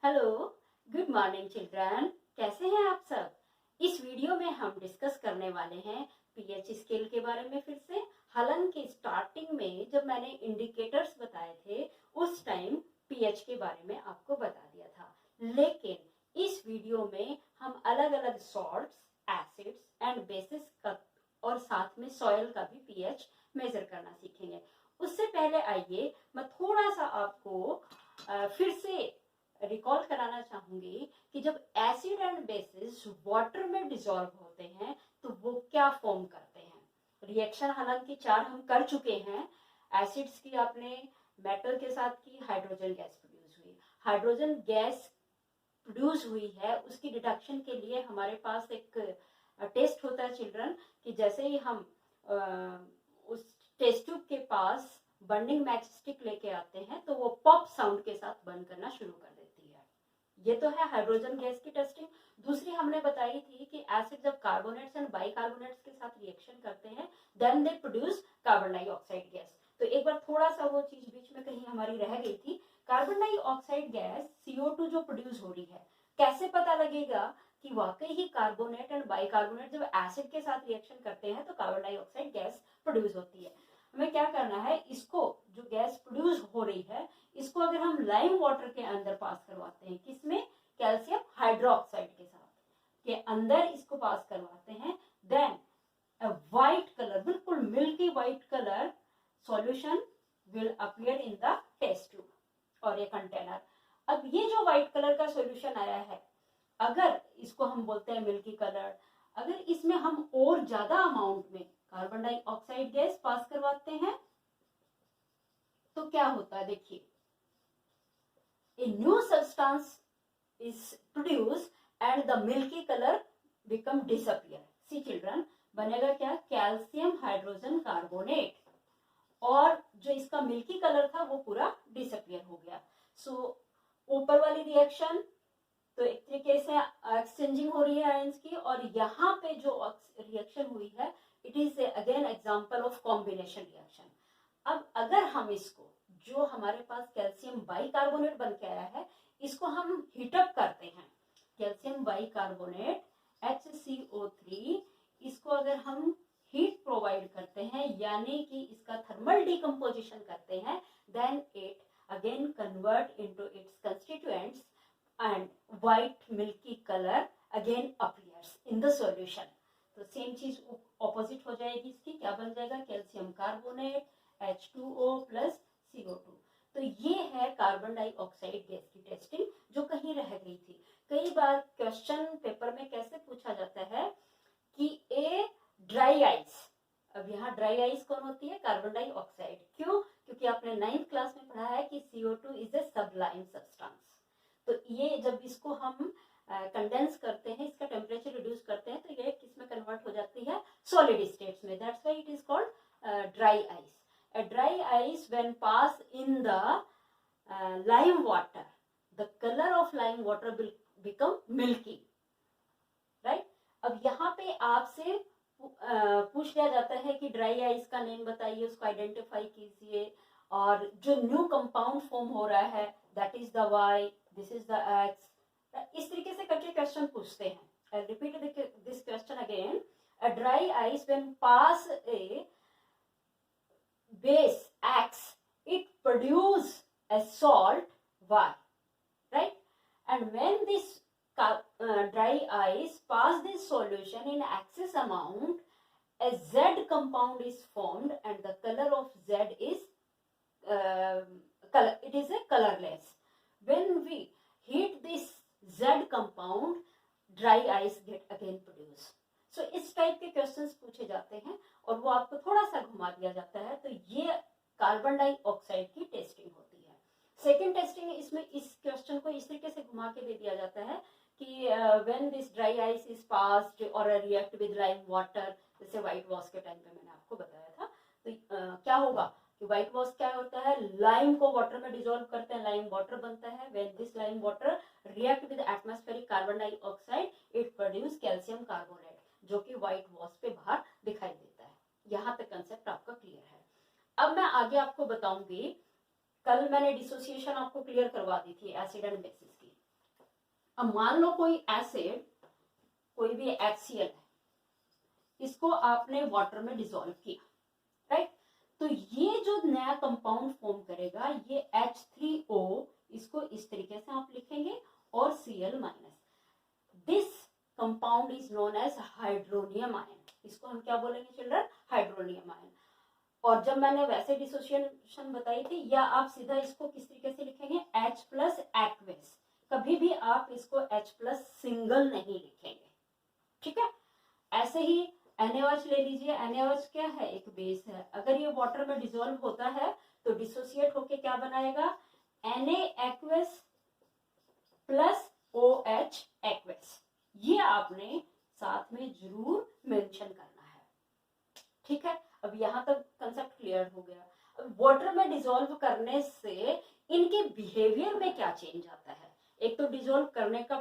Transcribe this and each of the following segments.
Hello, good morning children. कैसे हैं आप सब? इस वीडियो में हम डिस्कस करने वाले हैं पीएच स्केल के बारे में फिर से। हालांकि स्टार्टिंग में जब मैंने इंडिकेटर्स बताए थे उस टाइम पीएच के बारे में आपको बता दिया था, लेकिन इस वीडियो में हम अलग अलग सॉल्ट्स, एसिड्स एंड बेसिस का और साथ में सॉइल का भी पीएच मेजर करना सीखेंगे। उससे पहले आइए मैं थोड़ा सा आपको फिर से रिकॉल कराना चाहूंगी कि जब एसिड एंड बेसिस वाटर में डिसॉल्व होते हैं तो वो क्या फॉर्म करते हैं। रिएक्शन हालांकि 4 हम कर चुके हैं। एसिड्स की आपने मेटल के साथ की, हाइड्रोजन गैस प्रोड्यूस हुई। हाइड्रोजन गैस प्रोड्यूस हुई है, उसकी डिडक्शन के लिए हमारे पास एक टेस्ट होता है चिल्ड्रन, कि जैसे ही हम उस टेस्ट ट्यूब के पास बर्निंग मैच स्टिक लेके आते हैं तो वो पॉप साउंड के साथ बर्न करना शुरू कर देती है। ये तो है हाइड्रोजन गैस की टेस्टिंग। दूसरी हमने बताई थी कि एसिड जब कार्बोनेट्स एंड बाइकार्बोनेट्स के साथ रिएक्शन करते हैं then they produce carbon dioxide gas. तो एक बार थोड़ा सा वो चीज बीच में कहीं हमारी रह गई थी। कार्बन डाइऑक्साइड गैस CO2 जो प्रोड्यूस हो रही है, कैसे पता लगेगा कि वाकई ही कार्बोनेट एंड बाइकार्बोनेट जब एसिड के साथ रिएक्शन करते हैं तो कार्बन डाइऑक्साइड गैस प्रोड्यूस होती है। हमें क्या करना है, इसको जो गैस प्रोड्यूस हो रही है इसको अगर हम लाइम वाटर के अंदर पास करवाते हैं, किसमें, कैल्शियम हाइड्रोक्साइड के साथ के अंदर इसको पास करवाते हैं, देन व्हाइट कलर, बिल्कुल milky white colour solution will appear in the test tube और ये कंटेनर। अब ये जो व्हाइट कलर का सॉल्यूशन आया है, अगर इसको हम बोलते हैं मिल्की कलर, अगर इसमें हम और ज्यादा अमाउंट में कार्बन डाइऑक्साइड गैस पास करवाते हैं तो क्या होता है, देखिए, a new substance is produced and the milky color become disappear. See children, बनेगा क्या, कैल्शियम हाइड्रोजन कार्बोनेट, और जो इसका मिल्की कलर था वो पूरा डिसअपियर हो गया। सो ऊपर वाली रिएक्शन तो एक तरीके से एक्सचेंजिंग हो रही है आयंस की, और यहाँ पे जो रिएक्शन हुई है it is again example of combination reaction. अब अगर हम इसको, जो हमारे पास कैल्शियम बाइकार्बोनेट बन के आया है, इसको हम हीटअप करते हैं, कैल्शियम बाइकार्बोनेट HCO3, इसको अगर हम हीट प्रोवाइड करते हैं यानी कि इसका थर्मल डिकम्पोजिशन करते हैं, then it again convert into its constituents and white milky color again appears in the solution. तो सेम चीज ऑपोजिट हो जाएगी इसकी, क्या बन जाएगा, calcium carbonate H2O plus CO2। तो ये है कार्बन डाइऑक्साइड गैस की टेस्टिंग जो कहीं रह गई थी। कई बार क्वेश्चन पेपर में कैसे पूछा जाता है कि ए ड्राई आइस, अब यहाँ ड्राई आइस कौन होती है, कार्बन डाइऑक्साइड। क्यों? क्योंकि आपने 9th क्लास में पढ़ा है कि CO2 is a Sublime substance. तो ये जब इसको हम कंडेंस करते हैं, इसका टेम्परेचर रिड्यूस करते हैं, तो ये किस में कन्वर्ट हो जाती है, सॉलिड स्टेट्स में। That's why it is called dry ice. A dry ice when pass in the lime water, the color of lime water will become milky, right? अब यहाँ पे आपसे पूछ लिया जाता है कि ड्राई आइस का नेम बताइए, उसको आइडेंटिफाई कीजिए, और जो न्यू कंपाउंड फॉर्म हो रहा है that is the Y, this is the X, इस तरीके से करके क्वेश्चन पूछते हैं। I repeat this question again. A dry ice when pass a base X, it produce a salt Y, right? And when this dry ice pass this solution in excess amount, a Z compound is formed and the color of Z is it is a colorless. When we heat this Z compound, dry ice get again produced. So इस type के questions पूछे जाते हैं और वो आपको थोड़ा सा घुमा दिया जाता है। तो ये कार्बन डाइऑक्साइड की टेस्टिंग होती है। सेकेंड टेस्टिंग, इसमें इस क्वेश्चन को इस तरीके से घुमा के दे दिया जाता है कि when this dry ice is passed और रिएक्ट विद लाइम वाटर, जैसे व्हाइट वॉश के टाइम पे मैंने आपको बताया था, तो क्या होगा कि व्हाइट वॉश क्या होता है, लाइम को वाटर में डिसॉल्व करते हैं, लाइम वाटर बनता है। When this lime water react with atmospheric carbon dioxide, it produce calcium carbonate, जो कि व्हाइट वॉश पे बाहर दिखाई देता है। यहाँ तक कंसेप्ट आपका क्लियर है। अब मैं आगे आपको बताऊंगी, कल मैंने डिसोसिएशन आपको क्लियर करवा दी थी एसिड एंड बेसिस की। अब मान लो कोई एसिड, कोई भी HCl है, इसको आपने वाटर में डिसॉल्व किया, राइट? तो ये जो नया कंपाउंड फॉर्म करेगा ये H3O, इसको इस तरीके से आप लिखेंगे, और Cl minus. This compound is known as hydronium ion. इसको हम क्या बोलेंगे चिल्ड्रन? Hydronium ion. और जब मैंने वैसे डिसोसिएशन बताई थी, या आप सीधा इसको किस तरीके से लिखेंगे? H plus aqueous. कभी भी आप इसको H प्लस सिंगल नहीं लिखेंगे, ठीक है? ऐसे ही NaOH ले लीजिए। NaOH क्या है? एक बेस है। अगर ये वाटर में डिसॉल्व होता है तो डिसोसिएट होके क्या बनाएगा? Na aqueous plus OH aqueous. ये आपने साथ में जरूर मेंशन करना है, ठीक है? अब यहां तक कंसेप्ट क्लियर हो गया। अब वाटर में डिसॉल्व करने से इनके बिहेवियर में क्या चेंज आता है? एक तो डिसॉल्व करने का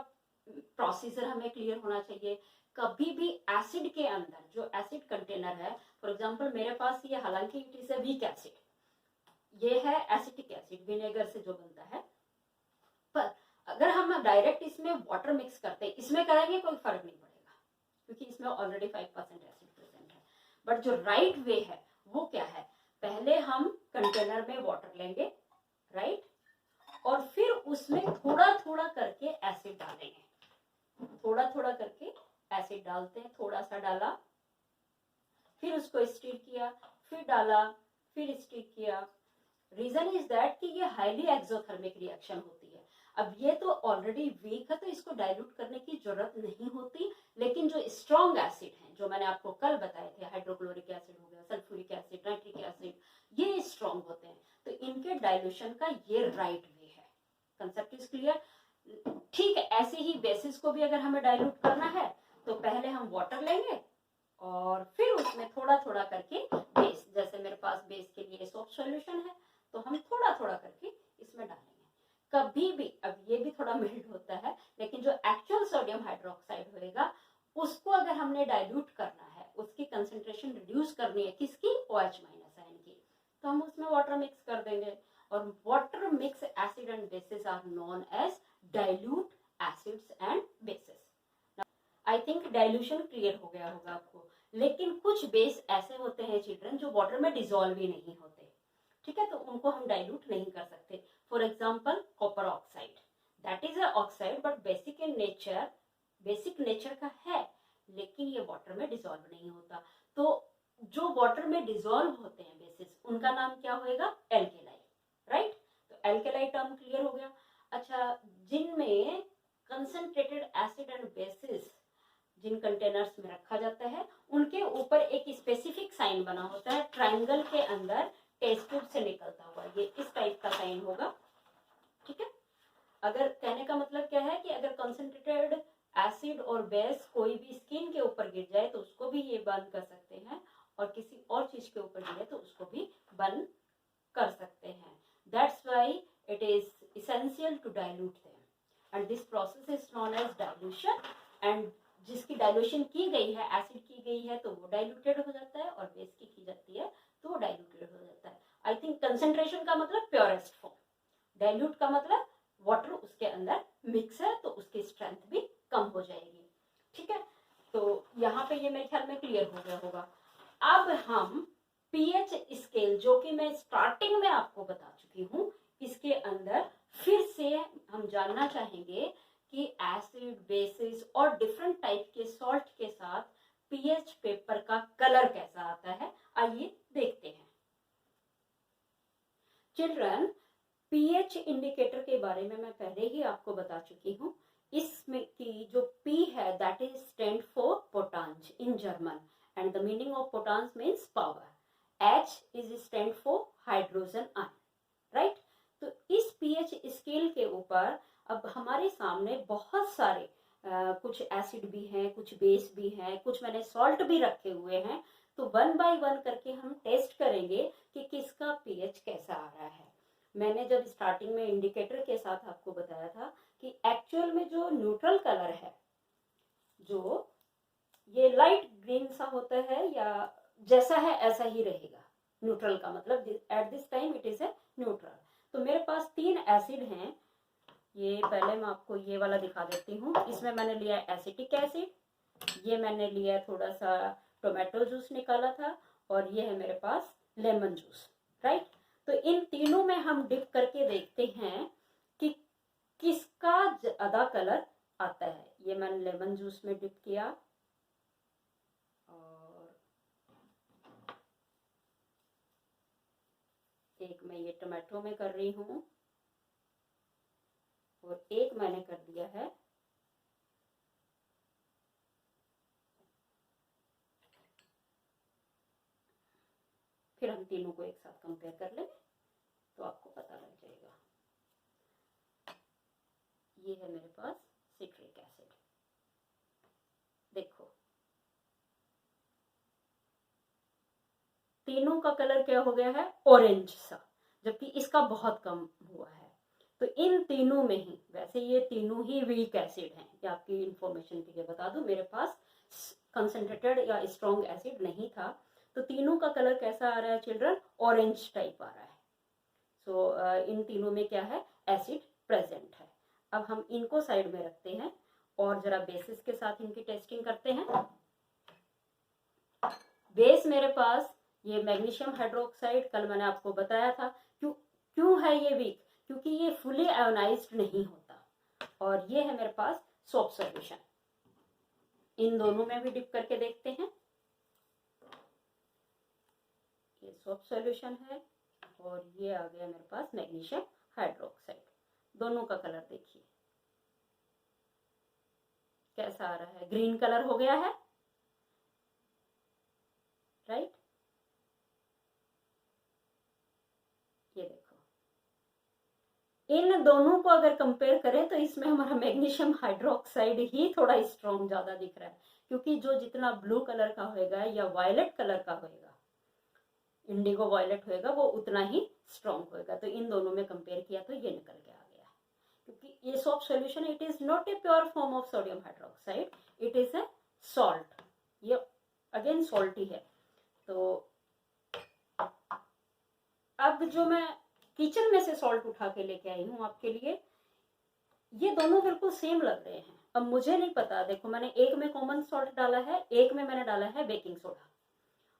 प्रोसीजर हमें क्लियर होना चाहिए। कभी भी एसिड के अंदर, जो एसिड कंटेनर है, फॉर एग्जांपल मेरे पास ये, हालांकि it is a weak acid, ये है एसिटिक एसिड, विनेगर से जो बनता है, पर अगर हम डायरेक्ट इसमें वाटर मिक्स करते हैं, इसमें करेंगे कोई फर्क नहीं पड़ेगा क्योंकि इसमें ऑलरेडी 5% एसिड प्रेजेंट है। बट जो राइट वे है वो क्या है? पहले हम कंटेनर में वाटर लेंगे, राइट, और फिर उसमें थोड़ा थोड़ा करके एसिड डालेंगे, थोड़ा थोड़ा करके एसिड डालते हैं। थोड़ा सा डाला, फिर उसको स्टीर किया, फिर डाला, फिर स्टीर किया। रीजन इज दैट कि ये हाईली एक्सोथर्मिक रिएक्शन होती है। अब ये तो ऑलरेडी वीक है तो इसको डाइल्यूट करने की जरूरत नहीं होती, लेकिन जो स्ट्रॉन्ग एसिड हैं, जो मैंने आपको कल बताए थे, हाइड्रोक्लोरिक एसिड हो गया, सल्फ्यूरिक एसिड, नाइट्रिक एसिड, ये स्ट्रॉन्ग होते हैं, तो इनके डाइल्यूशन का ये राइट वे है। Concept is clear? ठीक है, ऐसे ही बेसिस को भी अगर हमें डाइल्यूट करना है तो पहले हम वाटर लेंगे और फिर उसमें थोड़ा थोड़ा करके बेस, जैसे मेरे पास बेस के लिए सोप सॉल्यूशन है तो हम थोड़ा थोड़ा करके इसमें डालेंगे। कभी भी, अब ये भी थोड़ा मिल्ड होता है, लेकिन जो एक्चुअल सोडियम हाइड्रोक्साइड होएगा उसको अगर हमने डाइल्यूट करना है, उसकी कंसेंट्रेशन रिड्यूस करनी है, किसकी? OH माइनस आयन की, तो हम उसमें वाटर मिक्स कर देंगे। और water mix acid and basis are known as dilute acids and basis. I think dilution clear हो गया होगा आपको। लेकिन कुछ बेस ऐसे होते हैं चिल्ड्रन जो वाटर में डिसॉल्व ही नहीं होते, ठीक है, तो उनको हम डाइल्यूट नहीं कर सकते। For example copper oxide, that is a oxide but basic in nature, basic nature का है, लेकिन ये वाटर में डिसॉल्व नहीं होता। तो जो वाटर में डिसॉल्व होते हैं बेसिस, उनका नाम क्या होएगा? Alkali, right? तो एल्केलाई टर्म क्लियर हो गया। अच्छा, जिनमें कंसंट्रेटेड एसिड एंड बेसिस जिन कंटेनर्स में रखा जाता है, उनके ऊपर एक स्पेसिफिक साइन बना होता है, ट्रायंगल के अंदर टेस्ट ट्यूब से निकलता हुआ, ये इस टाइप का साइन होगा, ठीक है? अगर कहने का मतलब क्या है कि अगर कंसंट्रेटेड एसिड और बेस कोई भी स्किन के ऊपर गिर जाए तो उसको भी ये बर्न कर सकते हैं, और किसी और चीज के ऊपर गिरे तो उसको भी बर्न कर सकते हैं। That's why it is essential to dilute them and this process is known as dilution। and जिसकी डाइल्यूशन की गई है, एसिड की गई है, तो वो डाइल्यूटेड हो जाता है, और बेस की जाती है तो वो डाइल्यूटेड हो जाता है। आई थिंक कंसेंट्रेशन का मतलब प्योरेस्ट फॉर्म, डाइल्यूट का मतलब वाटर उसके अंदर मिक्स है तो उसकी स्ट्रेंथ भी कम हो जाएगी, ठीक है? तो यहाँ पे ये मेरे ख्याल में क्लियर हो गया होगा। अब हम पीएच स्केल, जो कि मैं स्टार्टिंग में आपको बता चुकी हूँ, इसके अंदर फिर से हम जानना चाहेंगे कि एसिड, बेसिस और डिफरेंट टाइप के सॉल्ट के साथ पीएच पेपर का कलर कैसा आता है, आइए देखते हैं। चिल्ड्रन, पीएच इंडिकेटर के बारे में मैं पहले ही आपको बता चुकी हूँ। इसमें की जो P है, दैट इज स्टैंड फॉर पोटांज in German, and the meaning of पोटांज means power. H is stand for hydrogen ion, right? तो इस पीएच स्केल के ऊपर अब हमारे सामने बहुत सारे कुछ एसिड भी हैं, कुछ बेस भी हैं, कुछ मैंने सॉल्ट भी रखे हुए हैं। तो 1 बाय 1 करके हम टेस्ट करेंगे कि किसका पीएच कैसा आ रहा है। मैंने जब स्टार्टिंग में इंडिकेटर के साथ आपको बताया था कि एक्चुअल में जो न्यूट्रल कलर है, जो ये लाइट ग्रीन सा होता है या जैसा है ऐसा ही रहेगा। न्यूट्रल का मतलब at this time it is a neutral. तो मेरे पास 3 एसिड हैं, ये पहले मैं आपको ये वाला दिखा देती हूँ। इसमें मैंने लिया एसिटिक एसिड, ये मैंने लिया थोड़ा सा टोमेटो जूस निकाला था, और ये है मेरे पास लेमन जूस, राइट। तो इन तीनों में हम डिप करके देखते हैं कि किसका ज्यादा कलर आता है। ये मैंने लेमन जूस में डिप किया, और एक मैं ये टोमेटो में कर रही हूँ, और एक मैंने कर दिया है फिर हम तीनों को एक साथ कंपेयर कर लेंगे तो आपको पता लग जाएगा। ये है मेरे पास सिट्रिक एसिड, देखो तीनों का कलर क्या हो गया है, ऑरेंज सा, जबकि इसका बहुत कम हुआ है। तो इन तीनों में ही, वैसे ये तीनों ही वीक एसिड हैं, ये आपकी इंफॉर्मेशन के लिए बता दूं, मेरे पास कंसंट्रेटेड या स्ट्रॉन्ग एसिड नहीं था। तो तीनों का कलर कैसा आ रहा है चिल्ड्रन, ऑरेंज टाइप आ रहा है। सो इन तीनों में क्या है, एसिड प्रेजेंट है। अब हम इनको साइड में रखते हैं और जरा बेसिस के साथ इनकी टेस्टिंग करते हैं। बेस मेरे पास ये मैग्नीशियम हाइड्रोक्साइड, कल मैंने आपको बताया था क्यों है ये वीक, क्योंकि ये फुली आयोनाइज्ड नहीं होता। और ये है मेरे पास सोप सॉल्यूशन, इन दोनों में भी डिप करके देखते हैं। ये सोप सॉल्यूशन है और ये आ गया मेरे पास मैग्नीशियम हाइड्रोक्साइड। दोनों का कलर देखिए कैसा आ रहा है, ग्रीन कलर हो गया है, राइट। ये देखो, इन दोनों को अगर कंपेयर करें तो इसमें हमारा मैग्नीशियम हाइड्रोक्साइड ही थोड़ा स्ट्रॉन्ग ज्यादा दिख रहा है, क्योंकि जो जितना ब्लू कलर का होएगा या वायलेट कलर का होएगा, इंडिगो वायलेट होएगा, वो उतना ही स्ट्रॉन्ग होएगा। तो इन दोनों में कंपेयर किया तो ये निकल के आ गया, क्योंकि ये soap solution it is not a pure form of sodium hydroxide, it is a salt, ये अगेन सॉल्ट ही है। तो अब जो मैं किचन में से सॉल्ट उठा के लेके आई हूँ आपके लिए, ये दोनों बिल्कुल सेम लग रहे हैं। अब मुझे नहीं पता, देखो मैंने एक में कॉमन सॉल्ट डाला है, एक में मैंने डाला है बेकिंग सोडा,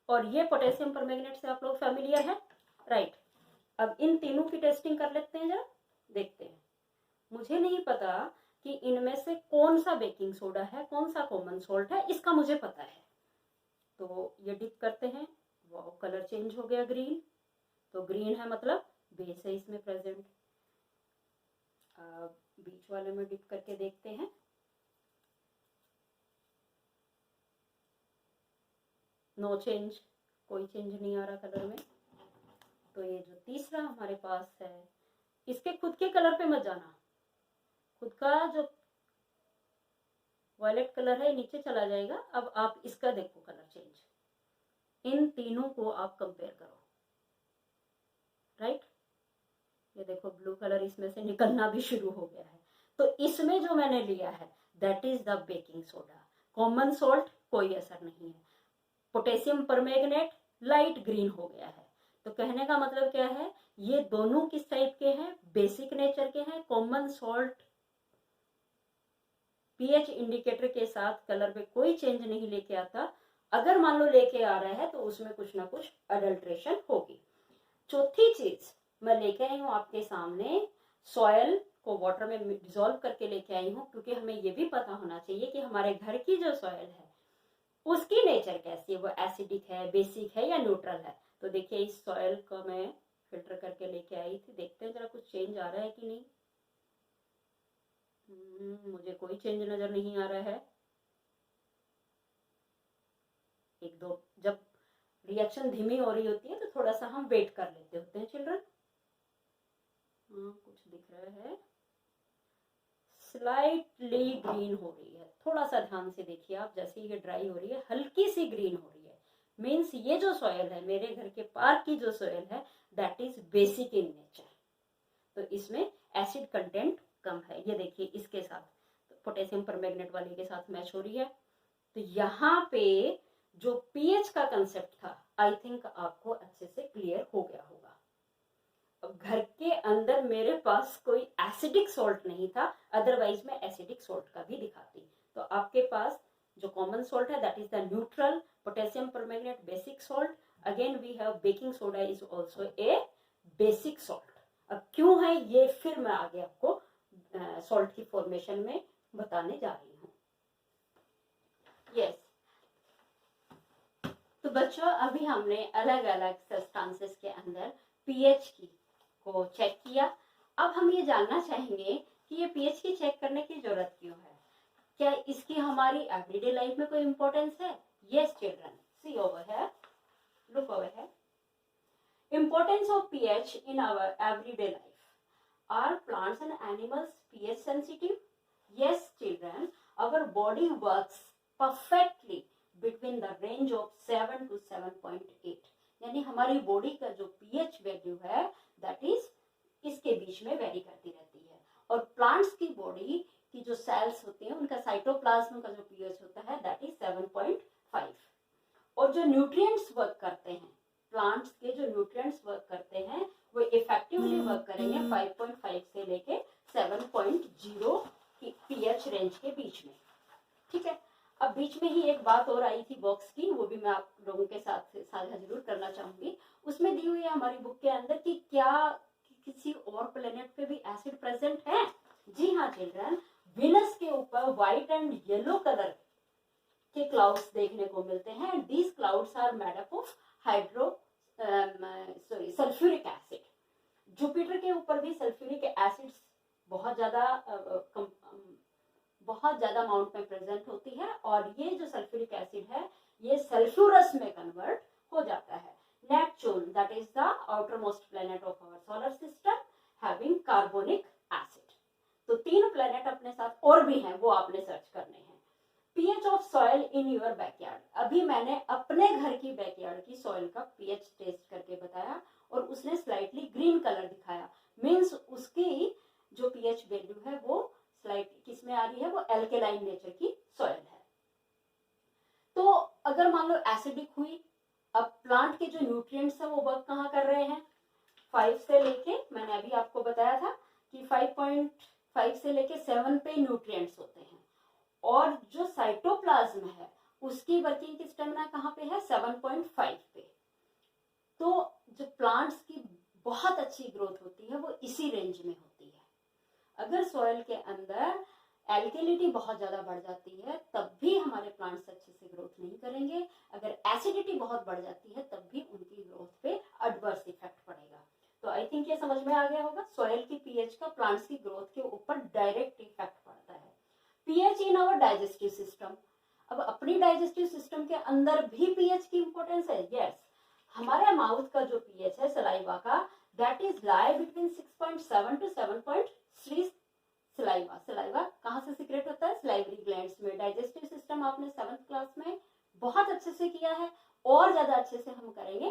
और ये पोटेशियम परमैंगनेट से आप लोग फैमिलियर है, राइट। अब इन तीनों की टेस्टिंग कर लेते हैं, जरा देखते हैं। मुझे नहीं पता कि इनमें से कौन सा बेकिंग सोडा है, कौन सा कॉमन सॉल्ट है, इसका मुझे पता है। तो ये डिप करते हैं, वाओ कलर चेंज हो गया ग्रीन। तो ग्रीन है मतलब बेस है इसमें प्रेजेंट। बीच वाले में डिप करके देखते हैं, नो चेंज, कोई चेंज नहीं आ रहा कलर में। तो ये जो तीसरा हमारे पास है, इसके खुद के कलर पे मत जाना, खुद का जो वायलेट कलर है नीचे चला जाएगा। अब आप इसका देखो कलर चेंज, इन तीनों को आप कंपेयर करो, राइट। ये देखो ब्लू कलर इसमें से निकलना भी शुरू हो गया है। तो इसमें जो मैंने लिया है that is the baking soda, common salt कोई असर नहीं है। पोटेशियम परमैंगनेट लाइट ग्रीन हो गया है। तो कहने का मतलब क्या है, ये दोनों किस टाइप के हैं, बेसिक नेचर के हैं। कॉमन सॉल्ट पीएच इंडिकेटर के साथ कलर पे कोई चेंज नहीं लेके आता, अगर मान लो लेके आ रहा है तो उसमें कुछ ना कुछ अडल्ट्रेशन होगी। चौथी चीज मैं लेके आई हूँ आपके सामने, सॉयल को वाटर में डिसॉल्व करके लेके आई हूँ, क्योंकि हमें ये भी पता होना चाहिए कि हमारे घर की जो सॉयल है उसकी नेचर कैसी है, वो एसिडिक है, बेसिक है या न्यूट्रल है। तो देखिए इस सॉयल को मैं फिल्टर करके लेके आई थी, देखते हैं जरा कुछ चेंज आ रहा है कि नहीं। मुझे कोई चेंज नजर नहीं आ रहा है। एक दो जब रिएक्शन धीमी हो रही होती है तो थोड़ा सा हम वेट कर लेते होते हैं चिल्ड्रन। कुछ दिख रहा है, स्लाइटली ग्रीन हो रही है, थोड़ा सा ध्यान से देखिए आप, जैसे ये ड्राई हो रही है हल्की सी ग्रीन हो रही है, मीन्स ये जो सॉयल है मेरे घर के पार्क की जो सॉयल है that is basic in nature. तो इसमें एसिड कंटेंट कम है। ये देखिए इसके साथ पोटेशियम परमैंगनेट वाले के साथ मैच हो रही है। तो यहाँ पे जो पीएच का कंसेप्ट था आई थिंक आपको अच्छे से क्लियर हो गया होगा। अब घर के अंदर मेरे पास कोई एसिडिक सॉल्ट नहीं था, अदरवाइज मैं एसिडिक सॉल्ट का भी दिखाती। तो आपके पास जो कॉमन सॉल्ट है that is the neutral potassium permanganate basic salt. Again we have baking soda is also a basic salt. अब क्यों है ये फिर मैं आगे आपको सॉल्ट की फॉर्मेशन में बताने जा रही हूँ। यस, तो बच्चों अभी हमने अलग अलग सब्सटेंसेस के अंदर पीएच की को चेक किया। अब हम ये जानना चाहेंगे कि ये पीएच की चेक करने की जरूरत क्यों है, क्या इसकी हमारी एवरीडे लाइफ में कोई इंपॉर्टेंस है? यस चिल्ड्रन, सी ओवर है, लुक ओवर है। Importance of pH in our everyday life. Are plants and animals pH sensitive? Yes children, our body works perfectly between the range of 7 to 7.8, यानी हमारी body का जो pH value है that is इसके बीच में very करती रहती है। और प्लांट्स की बॉडी की जो सेल्स होती हैं उनका साइटोप्लाज्म का जो pH होता है दैट इज 7.5। और जो न्यूट्रिएंट्स वर्क करते हैं, प्लांट्स के जो न्यूट्रिएंट्स वर्क करते हैं वो इफेक्टिवली वर्क करेंगे 5.5 से लेके 7.0 की पीएच रेंज के बीच में। ठीक है, अब बीच में ही एक बात और आई थी बॉक्स की, वो भी मैं आप लोगों के साथ साझा जरूर करना चाहूंगी। उसमें दी हुई है हमारी बुक के अंदर कि क्या किसी और प्लेनेट पे भी एसिड प्रेजेंट है? जी हाँ चिल्ड्रन, वीनस के ऊपर व्हाइट एंड येलो कलर के क्लाउड्स देखने को मिलते हैं। These clouds are made up of sulphuric acid. Jupiter के ऊपर भी सल्फ्यूरिक एसिड्स बहुत ज्यादा अमाउंट में प्रेजेंट होती है और ये जो सल्फ्यूरिक एसिड है ये सल्फ्यूरस में कन्वर्ट हो जाता है। Neptune that is the outermost planet of our solar system having carbonic acid. तो 3 प्लेनेट अपने साथ और भी हैं, वो आपने सर्च करने हैं। PH of soil in your backyard, अभी मैंने अपने घर की बैकयार्ड की सॉइल का पीएच टेस्ट करके बताया और उसने स्लाइटली ग्रीन कलर दिखाया, मींस उसकी जो पीएच वैल्यू है वो स्लाइटली किस में आ रही है, वो एल्केलाइन नेचर की सॉइल है। तो अगर मान लो एसिडिक हुई, अब प्लांट के जो न्यूट्रिएंट्स है वो वर्क कहाँ कर रहे हैं? 5 से लेके, मैंने अभी आपको बताया था कि 5.5 से लेके 7 पे न्यूट्रिएंट्स होते हैं और जो साइटोप्लाज्म है उसकी वर्किंग की स्टेमिना कहाँ पे है? 7.5 पे। तो जो प्लांट्स की बहुत अच्छी ग्रोथ होती है वो इसी रेंज में होती है। अगर सॉइल के अंदर एल्केलिटी बहुत ज्यादा बढ़ जाती है तब भी हमारे प्लांट्स अच्छे से ग्रोथ नहीं करेंगे। अगर एसिडिटी बहुत बढ़ जाती है तब भी उनकी ग्रोथ पे एडवर्स इफेक्ट पड़ेगा। तो आई थिंक ये समझ में आ गया होगा, सॉइल की पीएच का प्लांट्स की ग्रोथ के ऊपर डायरेक्ट इफेक्ट पड़ता है। PH in our digestive system, अब अपनी डाइजेस्टिव सिस्टम के अंदर भी पीएच की इंपॉर्टेंस है। यस, हमारे माउथ का जो पीएच है सलाइवा का that is lie between 6.7 to 7.3। Saliva कहाँ से सीक्रेट होता है? सलाइवरी ग्लैंड्स में। डाइजेस्टिव सिस्टम आपने 7th क्लास में बहुत अच्छे से किया है और ज्यादा अच्छे से हम करेंगे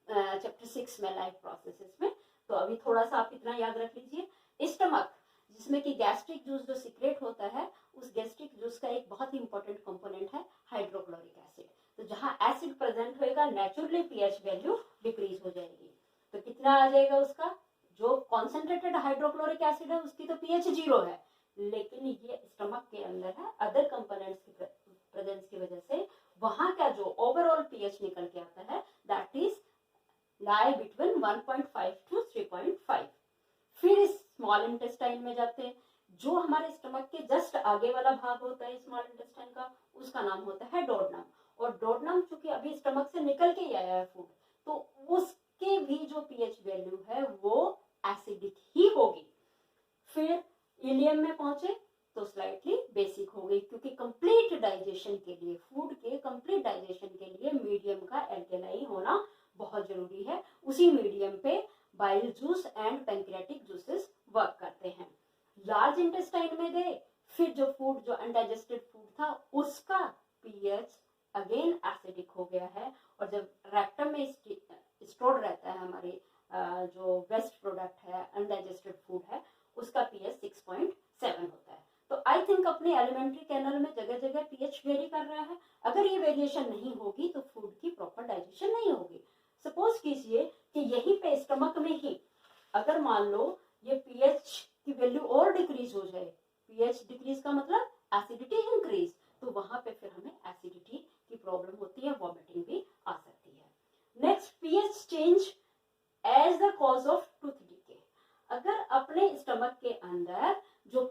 चैप्टर 6 में लाइफ प्रोसेसेस में। तो अभी थोड़ा सा आप इतना याद रख लीजिए। स्टमक जिसमें कि गैस्ट्रिक जूस जो सीक्रेट होता है, उस गैस्ट्रिक जूस का एक बहुत ही इंपॉर्टेंट कंपोनेंट है हाइड्रोक्लोरिक एसिड। तो जहां एसिड प्रेजेंट होएगा नेचुरली पीएच वैल्यू डिक्रीज हो जाएगी। तो कितना आ जाएगा उसका? जो कॉन्सेंट्रेटेड हाइड्रोक्लोरिक एसिड है उसकी तो पीएच 0 है, लेकिन ये स्टमक के अंदर है, अदर कंपोनेंट्स की प्रेजेंस की वजह से वहां का जो ओवरऑल पीएच निकल के आता है that is lie between 1.5 to 3.5। फिर स्मॉल इंटेस्टाइन में जाते हैं, जो हमारे स्टमक के जस्ट आगे वाला भाग होता है स्मॉल इंटेस्टाइन का, उसका नाम होता है डोडनम। और डोडनम चूंकि अभी स्टमक से निकल के ही आया है फूड, तो उसके भी जो पीएच वैल्यू है वो एसिडिक ही होगी। फिर इलियम में पहुंचे तो स्लाइटली बेसिक हो गई, क्योंकि कंप्लीट डाइजेशन के लिए, फूड के कंप्लीट डाइजेशन के लिए मीडियम का एल्केलाई होना बहुत जरूरी है। उसी मीडियम पे bile juice and pancreatic juices work करते हैं। लार्ज इंटेस्टाइन में गए, फिर जो फूड जो अनडाइजेस्टेड फूड था उसका पीएच अगेन एसिडिक हो गया है। और जब रेक्टम में स्टोर्ड रहता है हमारे जो वेस्ट प्रोडक्ट है, अनडाइजेस्टेड फूड है, उसका पीएच 6.7 होता है। तो आई थिंक अपने एलिमेंट्री कैनल में जगह जगह पीएच वेरी कर रहा है। अगर ये वेरिएशन नहीं होगी तो फूड की प्रॉपर डाइजेशन नहीं होगी। सपोज कीजिए कि यहीं पे स्टमक में ही अगर मान लो ये पीएच की वैल्यू और डिक्रीज हो जाए, पीएच डिक्रीज का मतलब एसिडिटी इंक्रीज, तो वहां पे फिर हमें एसिडिटी की प्रॉब्लम होती है, वॉमिटिंग भी आ सकती है। Next, pH change as the cause of tooth decay. अगर अपने स्टमक के अंदर जो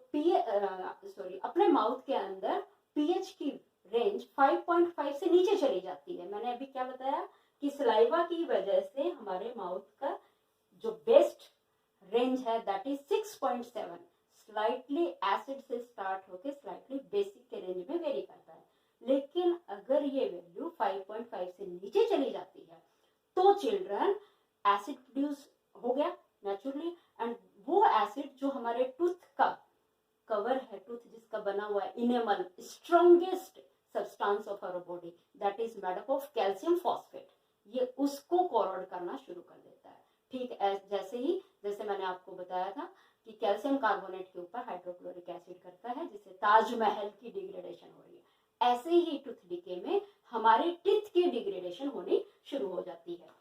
अपने माउथ के अंदर पीएच की रेंज 5.5 से नीचे चली जाती है, मैंने अभी क्या बताया कि सलाइवा की वजह से हमारे माउथ का जो बेस्ट रेंज है दैट इज 6.7, स्लाइटली एसिड से स्टार्ट होकर स्लाइटली बेसिक के रेंज में वेरी करता है। लेकिन अगर ये वैल्यू 5.5 से नीचे चली जाती है तो चिल्ड्रन एसिड प्रोड्यूस हो गया नेचुरली, एंड वो एसिड जो हमारे टूथ का कवर है, टूथ जिसका बना हुआ है enamel, strongest substance of our body that is made up of calcium phosphate, ये उसको कोरोड करना शुरू कर देता है। ठीक जैसे मैंने आपको बताया था कि कैल्शियम कार्बोनेट के ऊपर हाइड्रोक्लोरिक एसिड करता है जिससे ताजमहल की डिग्रेडेशन हो रही है, ऐसे ही टूथ डिके में हमारी टीथ की डिग्रेडेशन होनी शुरू हो जाती है।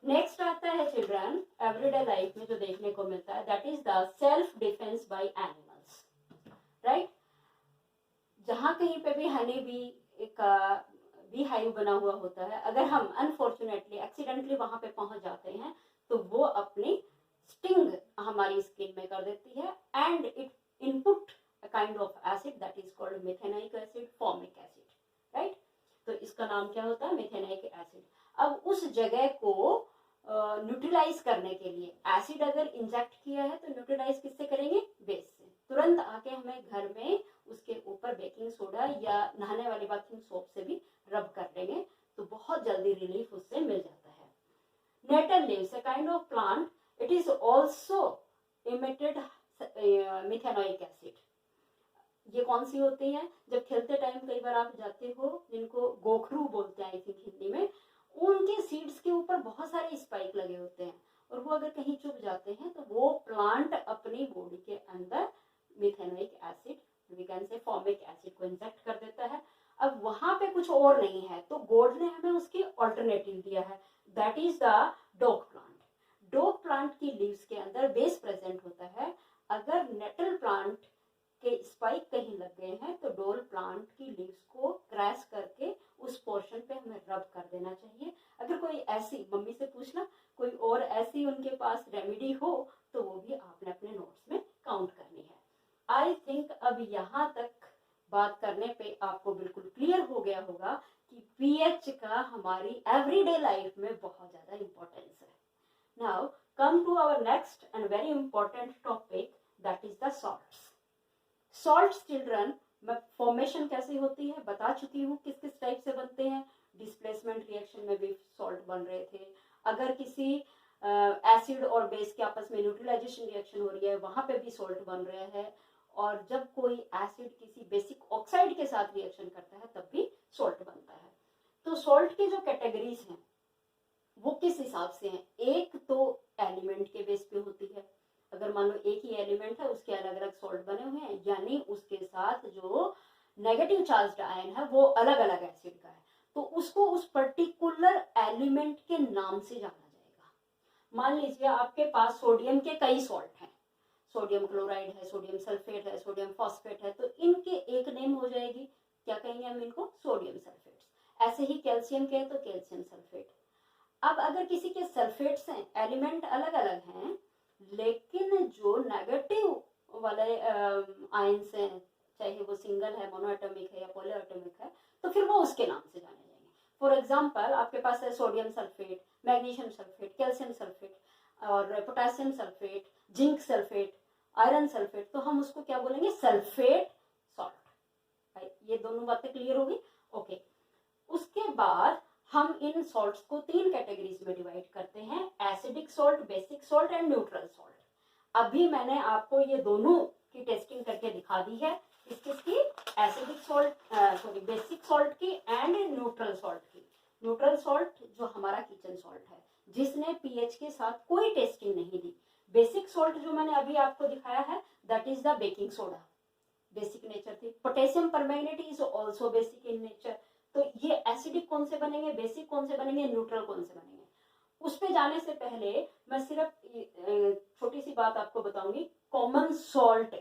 नेक्स्ट आता है चिल्ड्रन एवरीडे लाइफ में जो देखने को मिलता है that is the self defence by animals, right. जहां कहीं पे भी हनी बी हाइव बना हुआ होता है, अगर हम अनफॉर्चुनेटली एक्सीडेंटली वहां पे पहुंच जाते हैं तो वो अपनी स्टिंग हमारी स्किन में कर देती है and it input a kind of acid that is called methanoic acid, formic acid, right. तो इसका नाम क्या होता है, मेथेनाइक एसिड। अब उस जगह को न्यूट्रलाइज करने के लिए एसिड अगर इंजेक्ट किया है तो न्यूट्रलाइज किससे करेंगे, बेस से। तुरंत आके हमें घर में उसके ऊपर बेकिंग सोडा या नहाने वाली बाथिंग सोप से भी रब कर देंगे तो बहुत जल्दी रिलीफ उससे मिल जाता है। Nettle leaves, a kind of plant, it is also emitted methanoic acid. ये कौन सी होती है, जब खेलते टाइम कई बार आप जाते हो, जिनको गोखरू बोलते हैं आई थिंक हिंदी में, उनके सीड्स के ऊपर बहुत सारे स्पाइक लगे होते हैं और वो अगर कहीं चुभ जाते हैं तो वो प्लांट अपनी बॉडी के अंदर methanoic acid, we can say formic acid को इंजेक्ट कर देता है। अब वहां पे कुछ और नहीं है तो गॉड ने हमें उसकी ऑल्टरनेटिव दिया है दैट इज द डोक प्लांट। डोक प्लांट की लीव्स के अंदर बेस प्रेजेंट होता है। अगर नेटल प्लांट के स्पाइक कहीं लग गए हैं तो डोल प्लांट की लीव्स को क्रैश करके उस पोर्शन पे हमें रब कर देना चाहिए। अगर कोई ऐसी, मम्मी से पूछना कोई और ऐसी उनके पास रेमेडी हो तो वो भी आपने अपने नोट्स में काउंट करनी है। आई थिंक अब यहाँ तक बात करने पे आपको बिल्कुल क्लियर हो गया होगा कि पीएच का हमारी एवरीडे लाइफ में बहुत ज्यादा इंपॉर्टेंस है। Now come to our next and very important topic that is the salts. Salts children, मैं फॉर्मेशन कैसे होती है बता चुकी हूँ, किस किस टाइप से बनते हैं। डिस्प्लेसमेंट रिएक्शन में भी सॉल्ट बन रहे थे, अगर किसी एसिड और बेस के आपस में न्यूट्रलाइजेशन रिएक्शन हो रही है वहां पे भी सॉल्ट बन रहा है, और जब कोई एसिड किसी बेसिक ऑक्साइड के साथ रिएक्शन करता है तब भी सॉल्ट बनता है। तो सॉल्ट की जो कैटेगरीज हैं वो किस हिसाब से हैं, एक तो एलिमेंट के बेस पे होती है, अगर मान लो एक ही एलिमेंट है उसके अलग अलग सॉल्ट बने हुए हैं, यानी उसके साथ जो नेगेटिव चार्ज्ड आयन है वो अलग अलग एसिड का है, तो उसको उस पर्टिकुलर एलिमेंट के नाम से जाना जाएगा। मान लीजिए आपके पास सोडियम के कई सॉल्ट हैं, सोडियम क्लोराइड है, सोडियम सल्फेट है, सोडियम फॉस्फेट है, तो इनके एक नेम हो जाएगी, क्या कहेंगे हम इनको, सोडियम सल्फेट। ऐसे ही कैल्शियम के तो कैल्शियम सल्फेट। अब अगर किसी के सल्फेट्स हैं, एलिमेंट अलग अलग हैं, लेकिन जो नेगेटिव वाले आयंस हैं, चाहे वो सिंगल है, मोनोएटॉमिक है या पॉलीएटॉमिक है, तो फिर वो उसके नाम से जाने जाएंगे। फॉर एग्जांपल आपके पास है sodium sulphate, magnesium sulphate, calcium sulphate और potassium sulphate, zinc sulphate, iron sulphate, तो हम उसको क्या बोलेंगे, सल्फेट सॉल्ट। ये दोनों बातें क्लियर होगी, ओके। उसके बाद हम इन सॉल्ट्स को तीन कैटेगरीज में डिवाइड करते हैं, acidic salt, basic salt and neutral salt. अभी मैंने आपको ये दोनों की टेस्टिंग करके दिखा दी है, किसकी, एसिडिक सॉल्ट बेसिक सॉल्ट की एंड न्यूट्रल सॉल्ट की। न्यूट्रल सॉल्ट जो हमारा किचन सॉल्ट है जिसने पीएच के साथ कोई टेस्टिंग नहीं दी। बेसिक सॉल्ट जो मैंने अभी आपको दिखाया है that is the baking soda, basic nature थी। Potassium permanganate is also basic in nature. तो ये एसिडिक कौन से बनेंगे, बेसिक कौन से बनेंगे, न्यूट्रल कौन से बनेंगे। उस पे जाने से पहले मैं सिर्फ छोटी सी बात आपको बताऊंगी, कॉमन सॉल्ट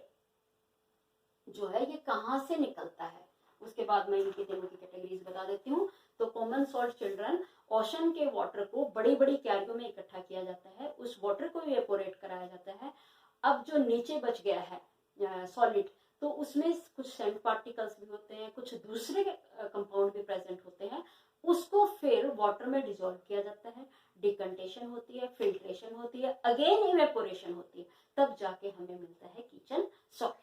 जो है ये कहाँ से निकलता है, उसके बाद मैं इनकी दोनों की कैटेगरीज बता देती हूँ। तो कॉमन सॉल्ट चिल्ड्रन, ओशन के वाटर को बड़ी बड़ी क्यारियों में इकट्ठा किया जाता है, उस वाटर को इवेपोरेट कराया जाता है। अब जो नीचे बच गया है सॉलिड, तो उसमें कुछ सैंड पार्टिकल्स भी होते हैं, कुछ दूसरे कंपाउंड भी प्रेजेंट होते हैं, उसको फिर वाटर में डिसॉल्व किया जाता है, डिकंटेशन होती है, फिल्ट्रेशन होती है, अगेन इवेपोरेशन होती है, तब जाके हमें मिलता है किचन सॉल्ट।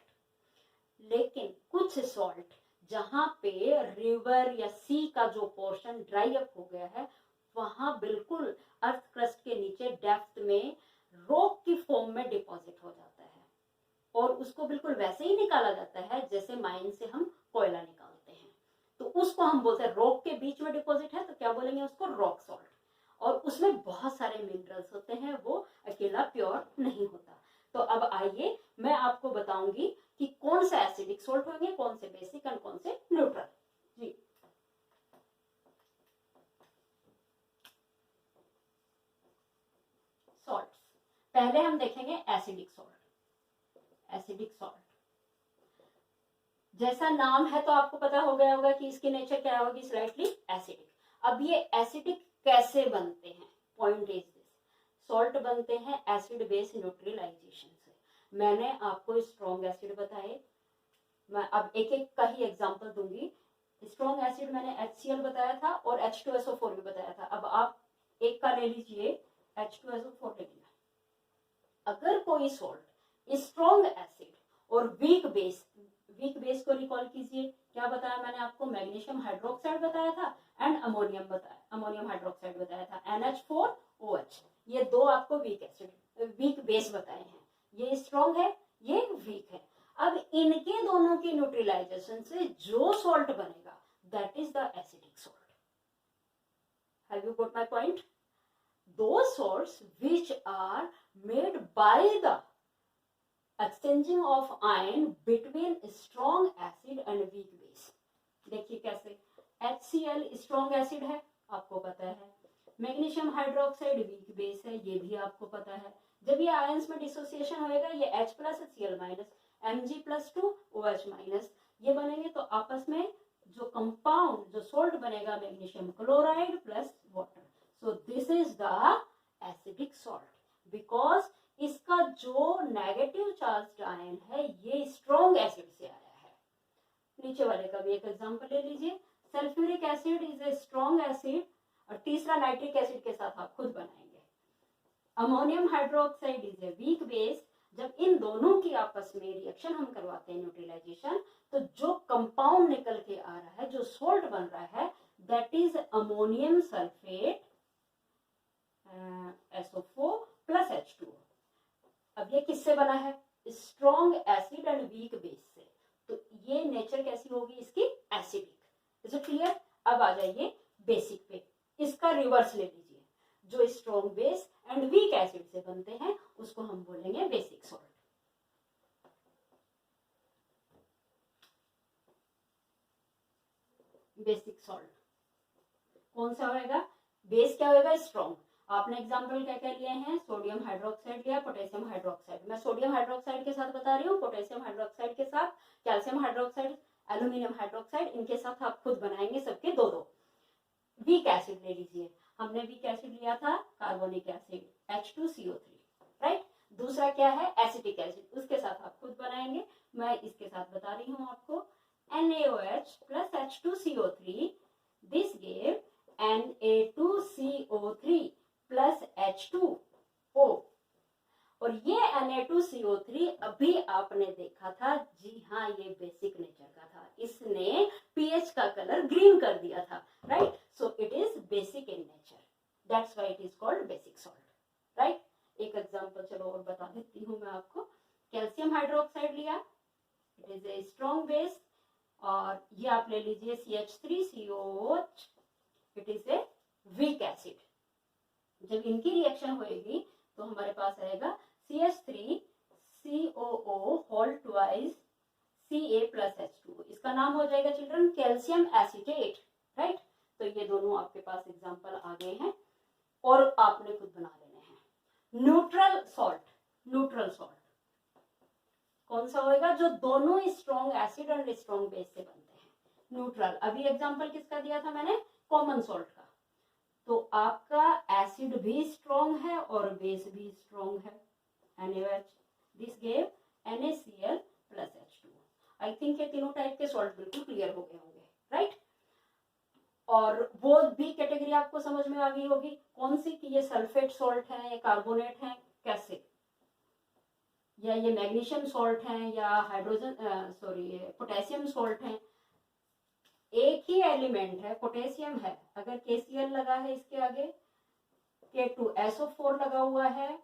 लेकिन कुछ सॉल्ट जहां पे रिवर या सी का जो पोर्शन ड्राई अप हो गया है, वहां बिल्कुल अर्थ क्रस्ट के नीचे डेप्थ में रॉक की फॉर्म में डिपॉजिट हो जाता है, और उसको बिल्कुल वैसे ही निकाला जाता है जैसे माइन से हम कोयला निकालते हैं। तो उसको हम बोलते हैं, रॉक के बीच में डिपॉजिट है तो क्या बोलेंगे उसको, रॉक सॉल्ट। और उसमें बहुत सारे मिनरल्स होते हैं, वो अकेला प्योर नहीं होता। तो अब आइए मैं आपको बताऊंगी कि कौन से एसिडिक सॉल्ट होंगे, कौन से बेसिक और कौन से न्यूट्रल। जी, सॉल्ट्स पहले हम देखेंगे एसिडिक सॉल्ट। एसिडिक सॉल्ट जैसा नाम है तो आपको पता हो गया होगा कि इसकी नेचर क्या होगी, स्लाइटली एसिडिक। अब ये एसिडिक कैसे बनते हैं, पॉइंट इज दिस, सॉल्ट बनते हैं एसिड बेस न्यूट्रलाइजेशन से। मैंने आपको स्ट्रॉन्ग एसिड बताए, मैं अब एक एक का ही एग्जांपल दूंगी। स्ट्रॉन्ग एसिड मैंने HCl बताया था और H2SO4 भी बताया था। अब आप एक का ले लीजिए, H2SO4 ले लिया। अगर कोई सॉल्ट स्ट्रॉन्ग एसिड और वीक बेस को रिकॉल कीजिए, क्या बताया मैंने आपको, मैग्नीशियम हाइड्रोक्साइड बताया था एंड अमोनियम हाइड्रोक्साइड बताया था, NH4OH। ये दो आपको वीक बेस बताए हैं, ये स्ट्रॉन्ग है, ये वीक है। अब इनके दोनों की न्यूट्रलाइजेशन से जो सॉल्ट बनेगा that is the acidic salt. Have you got my point? Those salts which are made by the exchanging of ion between strong acid and weak base। देखिए कैसे, HCl स्ट्रॉन्ग एसिड है, आपको पता है, magnesium hydroxide weak base है, ये भी आपको पता है। जब ये आयंस में डिसोसिएशन होएगा, ये H plus Cl minus Mg+2 OH minus, ये बनेंगे तो आपस में जो कंपाउंड जो सोल्ट बनेगा, magnesium chloride plus water. So this is the acidic salt because इसका जो नेगेटिव चार्ज आयन है ये स्ट्रॉन्ग एसिड से आया है। नीचे वाले का भी एक एग्जांपल ले लीजिए, sulphuric acid is a strong acid, और तीसरा नाइट्रिक एसिड के साथ आप खुद बनाएंगे। Ammonium hydroxide is a weak base. जब इन दोनों की आपस में रिएक्शन हम करवाते हैं न्यूट्रलाइजेशन, तो जो कंपाउंड निकल के आ रहा है, जो सोल्ट बन रहा है, that is ammonium sulphate SO4 plus H2O। अब ये किससे बना है, strong acid and weak base से, तो ये नेचर कैसी होगी इसकी, एसिडिक। Is it clear? अब आ जाइए बेसिक पे, इसका रिवर्स ले लीजिए, जो strong base and weak acid से बनते हैं उसको हम बोलेंगे बेसिक सॉल्ट। बेसिक सॉल्ट कौन सा होगा, बेस क्या होगा, स्ट्रॉन्ग। आपने एग्जाम्पल क्या क्या लिए हैं, सोडियम हाइड्रोक्साइड लिया, पोटेशियम हाइड्रोक्साइड। मैं सोडियम हाइड्रोक्साइड के साथ बता रही हूँ, पोटेशियम हाइड्रोक्साइड के साथ कैल्शियम हाइड्रोक्साइड, एल्यूमिनियम हाइड्रोक्साइड, इनके साथ आप खुद बनाएंगे, सबके दो दो। वीक एसिड ले लीजिए, हमने वीक एसिड लिया था कार्बोनिक एसिड H2CO3, राइट। दूसरा क्या है, एसिटिक एसिड, उसके साथ आप खुद बनाएंगे। मैं इसके साथ बता रही हूँ आपको, NaOH plus H2CO3, this give Na2CO3 plus H2O। और ये Na2CO3 अभी आपने देखा था, जी हाँ, ये बेसिक नेचर का था, इसने pH का कलर ग्रीन कर दिया था, right. So it is basic in nature, that's why it is called basic salt, right. एक एग्जांपल चलो और बता देती हूँ मैं आपको। कैल्शियम हाइड्रोक्साइड लिया, it is a strong base, और ये आप ले लीजिए CH3COOH, it is a weak acid. जब इनकी रिएक्शन होएगी तो हमारे पास आएगा CH3COO whole twice Ca plus H2O। इसका नाम हो जाएगा चिल्ड्रन कैल्शियम एसीटेट, राइट। तो ये दोनों आपके पास एग्जांपल आ गए हैं। और आपने खुद बना लेने हैं। न्यूट्रल सॉल्ट, न्यूट्रल सॉल्ट कौन सा होएगा? जो दोनों स्ट्रॉन्ग एसिड और स्ट्रॉन्ग बेस से बनते हैं, न्यूट्रल। अभी एग्जांपल किसका दिया था मैंने? कॉमन सॉल्ट का। तो आपका एसिड भी स्ट्रॉन्ग है और बेस भी स्ट्रॉन्ग है, NaOH। This gave NaCl plus H2। I think ये तीनों टाइप के सॉल्ट बिल्कुल क्लियर हो गए होंगे, राइट? और वो भी कैटेगरी आपको समझ में आ गई होगी कौन सी, कि ये सल्फेट सॉल्ट है या कार्बोनेट है, कैसे, या ये मैग्नीशियम सॉल्ट है या हाइड्रोजन सॉरी पोटेशियम सॉल्ट है। एक ही एलिमेंट है, पोटेशियम है, अगर KCl लगा है इसके आगे, K2SO4 लगा हुआ है,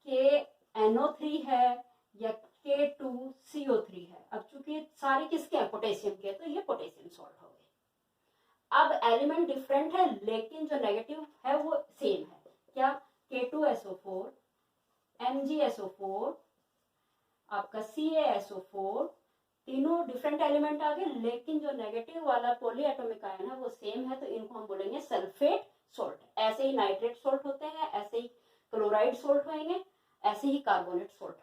KNO3 है या K2CO3 है। अब चूंकि सारे किसके हैं? पोटेशियम के, तो ये पोटेशियम सॉल्ट हो गए। अब एलिमेंट डिफरेंट है लेकिन जो नेगेटिव है वो सेम है। क्या? K2SO4, MgSO4, आपका CaSO4, तीनों डिफरेंट एलिमेंट आ गए लेकिन जो नेगेटिव वाला पॉली एटॉमिक आयन है वो सेम है, तो इनको हम बोलेंगे सल्फेट सॉल्ट। ऐसे ही नाइट्रेट सॉल्ट होते हैं, ऐसे ही क्लोराइड सॉल्ट होंगे, ऐसे ही कार्बोनेट सॉल्ट